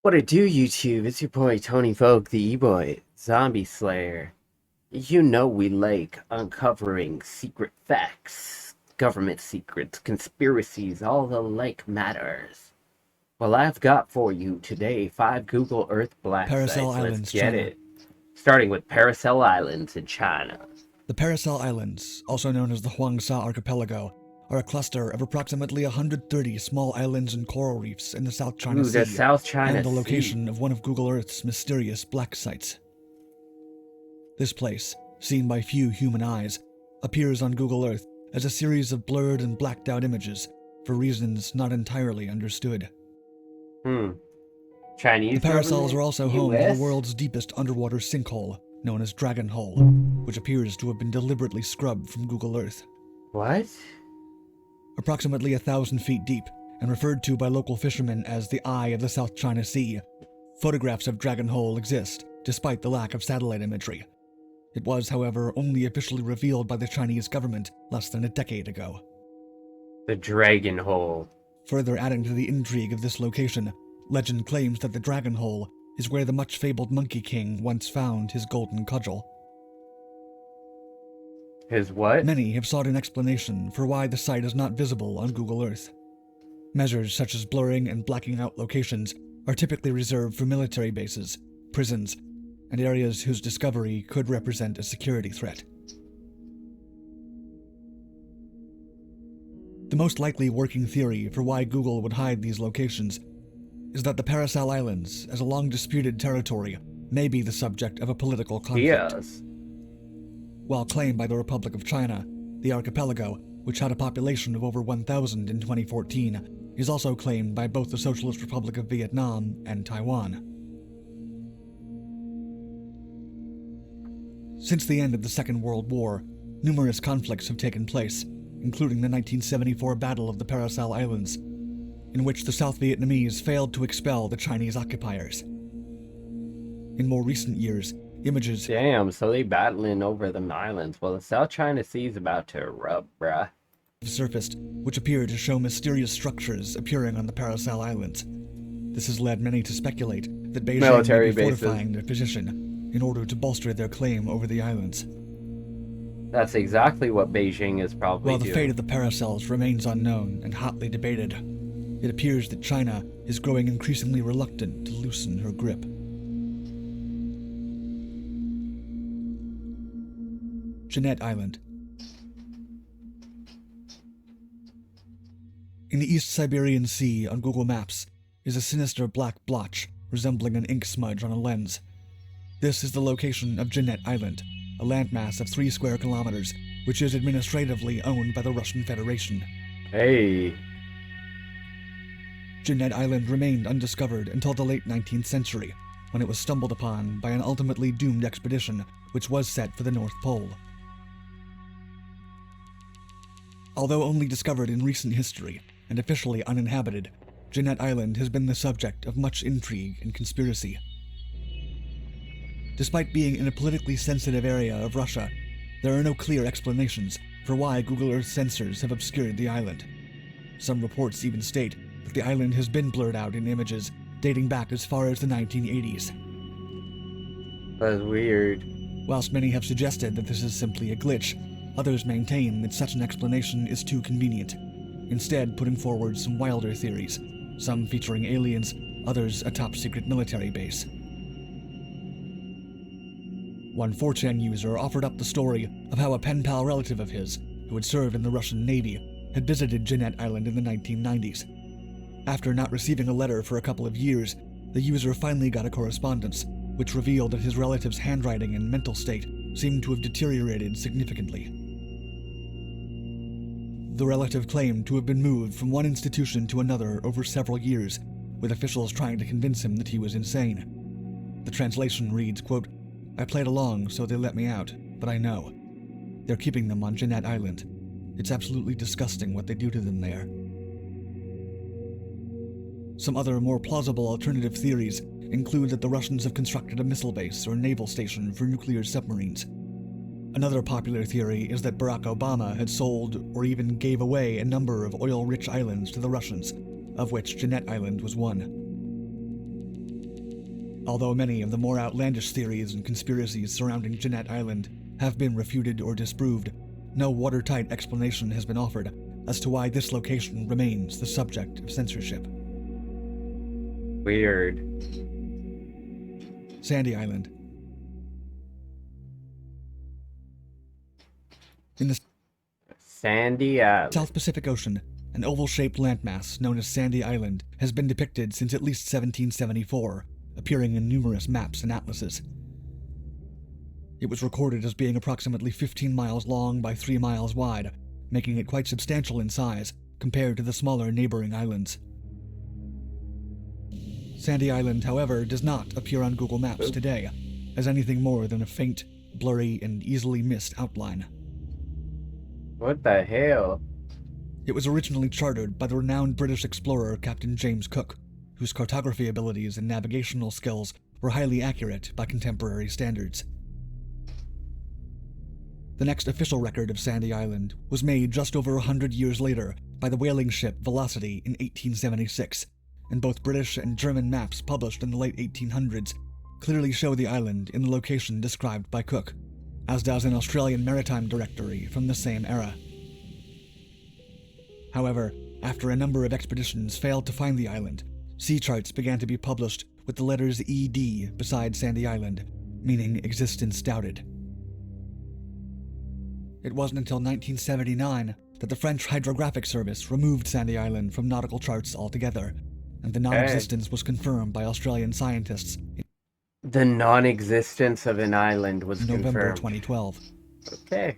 What it do, YouTube? It's your boy Tony Vogue, the E-Boy, Zombie Slayer. You know we like uncovering secret facts, government secrets, conspiracies, all the like matters. Well, I've got for you today 5 Google Earth black Paracel sites. Let's Islands, get China. it. Starting with Paracel Islands in China. The Paracel Islands, also known as the Huangsha Archipelago, are a cluster of approximately 130 small islands and coral reefs in the South China Sea, The South China and the Sea. location of one of Google Earth's mysterious black sites. This place, seen by few human eyes, appears on Google Earth as a series of blurred and blacked out images for reasons not entirely understood. Chinese The Paracels government? are also home to US? the world's deepest underwater sinkhole, known as Dragon Hole, which appears to have been deliberately scrubbed from Google Earth. What? Approximately 1,000 feet deep, and referred to by local fishermen as the Eye of the South China Sea, photographs of Dragon Hole exist, despite the lack of satellite imagery. It was, however, only officially revealed by the Chinese government less than a decade ago. The Dragon Hole. Further adding to the intrigue of this location, legend claims that the Dragon Hole is where the much-fabled Monkey King once found his golden cudgel. His what? Many have sought an explanation for why the site is not visible on Google Earth. Measures such as blurring and blacking out locations are typically reserved for military bases, prisons, and areas whose discovery could represent a security threat. The most likely working theory for why Google would hide these locations is that the Paracel Islands, as a long-disputed territory, may be the subject of a political conflict. Yes. While claimed by the Republic of China, the archipelago, which had a population of over 1,000 in 2014, is also claimed by both the Socialist Republic of Vietnam and Taiwan. Since the end of the Second World War, numerous conflicts have taken place, including the 1974 Battle of the Paracel Islands, in which the South Vietnamese failed to expel the Chinese occupiers. In more recent years, images... Damn, so they battling over the islands. Well, the South China Sea's about to erupt, bruh. ...surfaced, which appear to show mysterious structures appearing on the Paracel Islands. This has led many to speculate that Beijing Military may be bases. fortifying their position in order to bolster their claim over the islands. That's exactly what Beijing is probably While the doing. fate of the Paracels remains unknown and hotly debated, it appears that China is growing increasingly reluctant to loosen her grip. Jeannette Island. In the East Siberian Sea on Google Maps is a sinister black blotch resembling an ink smudge on a lens. This is the location of Jeannette Island, a landmass of 3 square kilometers, which is administratively owned by the Russian Federation. Hey. Jeannette Island remained undiscovered until the late 19th century, when it was stumbled upon by an ultimately doomed expedition which was set for the North Pole. Although only discovered in recent history and officially uninhabited, Jeannette Island has been the subject of much intrigue and conspiracy. Despite being in a politically sensitive area of Russia, there are no clear explanations for why Google Earth sensors have obscured the island. Some reports even state that the island has been blurred out in images dating back as far as the 1980s. That's weird. Whilst many have suggested that this is simply a glitch, others maintain that such an explanation is too convenient, instead putting forward some wilder theories, some featuring aliens, others a top-secret military base. One 4chan user offered up the story of how a pen pal relative of his, who had served in the Russian Navy, had visited Jeannette Island in the 1990s. After not receiving a letter for a couple of years, the user finally got a correspondence, which revealed that his relative's handwriting and mental state seemed to have deteriorated significantly. The relative claimed to have been moved from one institution to another over several years, with officials trying to convince him that he was insane. The translation reads, quote, "I played along, so they let me out, but I know. They're keeping them on Jeannette Island. It's absolutely disgusting what they do to them there." Some other more plausible alternative theories include that the Russians have constructed a missile base or naval station for nuclear submarines. Another popular theory is that Barack Obama had sold or even gave away a number of oil-rich islands to the Russians, of which Jeannette Island was one. Although many of the more outlandish theories and conspiracies surrounding Jeanette Island have been refuted or disproved, no watertight explanation has been offered as to why this location remains the subject of censorship. Weird. Sandy Island. In the Sandy Island. South Pacific Ocean, an oval-shaped landmass known as Sandy Island has been depicted since at least 1774, appearing in numerous maps and atlases. It was recorded as being approximately 15 miles long by 3 miles wide, making it quite substantial in size compared to the smaller neighboring islands. Sandy Island, however, does not appear on Google Maps today as anything more than a faint, blurry, and easily missed outline. What the hell? It was originally charted by the renowned British explorer Captain James Cook, whose cartography abilities and navigational skills were highly accurate by contemporary standards. The next official record of Sandy Island was made just over 100 years later by the whaling ship Velocity in 1876, and both British and German maps published in the late 1800s clearly show the island in the location described by Cook, as does an Australian maritime directory from the same era. However, after a number of expeditions failed to find the island, sea charts began to be published with the letters ED beside Sandy Island, meaning existence doubted. It wasn't until 1979 that the French Hydrographic Service removed Sandy Island from nautical charts altogether, and the non-existence was confirmed by Australian scientists The non-existence of an island was in November confirmed. 2012. Okay.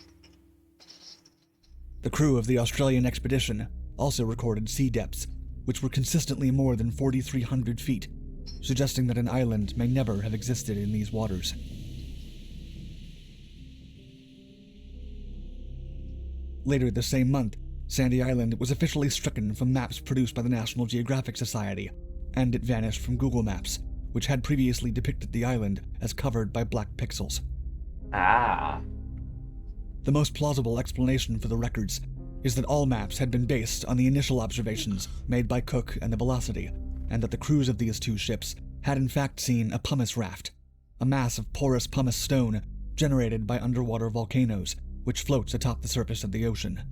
The crew of the Australian expedition also recorded sea depths, which were consistently more than 4,300 feet, suggesting that an island may never have existed in these waters. Later the same month, Sandy Island was officially stricken from maps produced by the National Geographic Society, and it vanished from Google Maps, which had previously depicted the island as covered by black pixels. Ah. The most plausible explanation for the records is that all maps had been based on the initial observations made by Cook and the Velocity, and that the crews of these two ships had in fact seen a pumice raft, a mass of porous pumice stone generated by underwater volcanoes, which floats atop the surface of the ocean.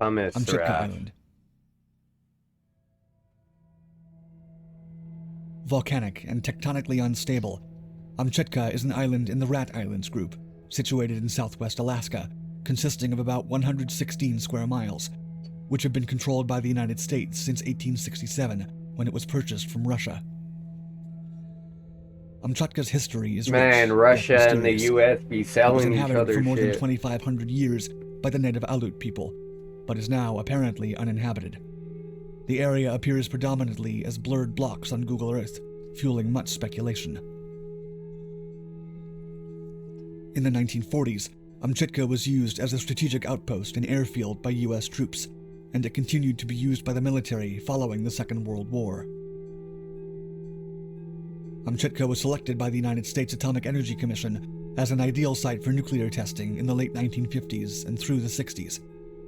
Pumice Amchitka raft. Island. Volcanic and tectonically unstable, Amchitka is an island in the Rat Islands group, situated in southwest Alaska, consisting of about 116 square miles, which have been controlled by the United States since 1867, when it was purchased from Russia. Amchitka's history is Man, rich, Russia yet and the mysterious. US be It was selling each inhabited other for more than shit. 2,500 years by the native Aleut people, but is now apparently uninhabited. The area appears predominantly as blurred blocks on Google Earth, fueling much speculation. In the 1940s, Amchitka was used as a strategic outpost and airfield by US troops, and it continued to be used by the military following the Second World War. Amchitka was selected by the United States Atomic Energy Commission as an ideal site for nuclear testing in the late 1950s and through the 60s,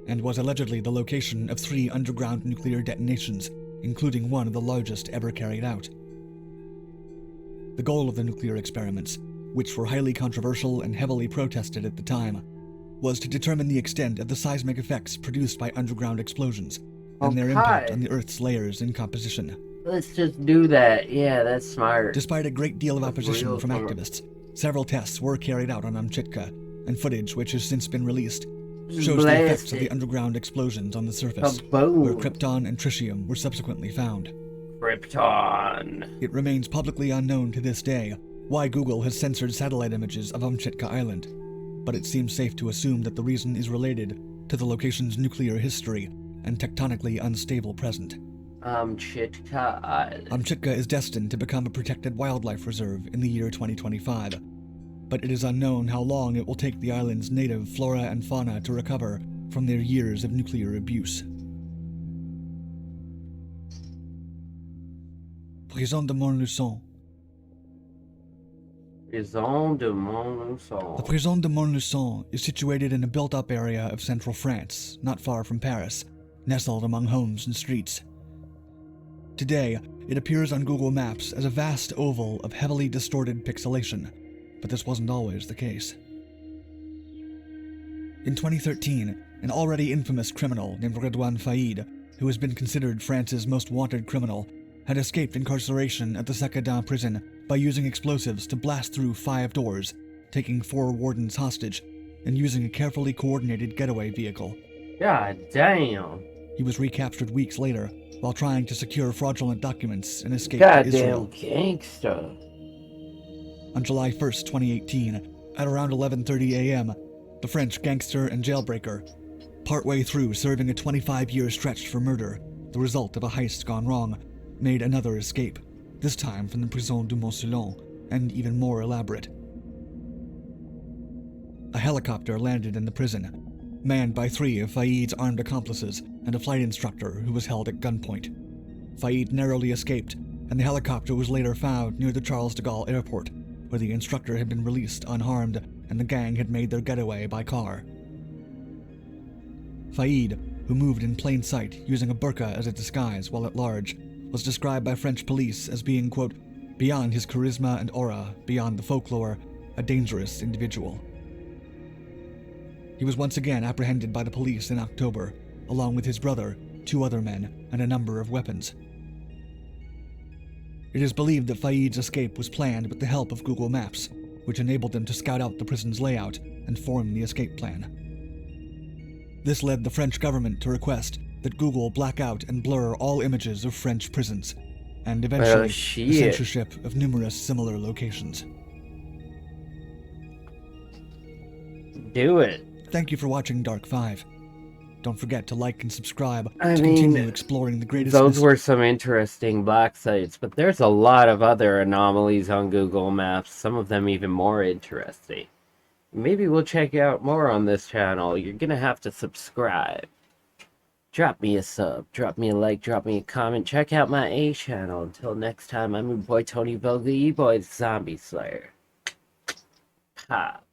and was allegedly the location of 3 underground nuclear detonations, including one of the largest ever carried out. The goal of the nuclear experiments, which were highly controversial and heavily protested at the time, was to determine the extent of the seismic effects produced by underground explosions and their impact on the Earth's layers and composition. Let's just do that. Yeah, that's smart. Despite a great deal of That's opposition real from smart. activists, several tests were carried out on Amchitka, and footage which has since been released shows the effects of the underground explosions on the surface, where Kaboom. krypton and tritium were subsequently found. Krypton. It remains publicly unknown to this day why Google has censored satellite images of Amchitka Island, but it seems safe to assume that the reason is related to the location's nuclear history and tectonically unstable present. Amchitka Island. Amchitka is destined to become a protected wildlife reserve in the year 2025, but it is unknown how long it will take the island's native flora and fauna to recover from their years of nuclear abuse. Prison de Montluçon. Prison de Montluçon. The Prison de Montluçon is situated in a built-up area of central France, not far from Paris, nestled among homes and streets. Today, it appears on Google Maps as a vast oval of heavily distorted pixelation, but this wasn't always the case. In 2013, an already infamous criminal named Redouane Faïd, who has been considered France's most wanted criminal, had escaped incarceration at the Sequedin prison by using explosives to blast through 5 doors, taking 4 wardens hostage, and using a carefully coordinated getaway vehicle. God damn. He was recaptured weeks later while trying to secure fraudulent documents and escape to Israel. Goddamn gangsta. On July 1st, 2018, at around 11:30 a.m., the French gangster and jailbreaker, partway through serving a 25-year stretch for murder, the result of a heist gone wrong, made another escape, this time from the Prison du Mont-Celan, and even more elaborate. A helicopter landed in the prison, manned by 3 of Faïd's armed accomplices and a flight instructor who was held at gunpoint. Faïd narrowly escaped, and the helicopter was later found near the Charles de Gaulle airport, where the instructor had been released unharmed and the gang had made their getaway by car. Faïd, who moved in plain sight using a burqa as a disguise while at large, was described by French police as being, quote, beyond his charisma and aura, beyond the folklore, a dangerous individual. He was once again apprehended by the police in October, along with his brother, 2 other men, and a number of weapons. It is believed that Faïd's escape was planned with the help of Google Maps, which enabled them to scout out the prison's layout and form the escape plan. This led the French government to request that Google black out and blur all images of French prisons, and eventually the censorship of numerous similar locations. Do it. Thank you for watching Dark 5. Don't forget to like and subscribe to continue exploring the greatest... Those were some interesting black sites, but there's a lot of other anomalies on Google Maps, some of them even more interesting. Maybe we'll check out more on this channel. You're gonna have to subscribe. Drop me a sub, drop me a like, drop me a comment. Check out my A channel. Until next time, I'm your boy Tony Vogue, the E-Boy Zombie Slayer. Pop.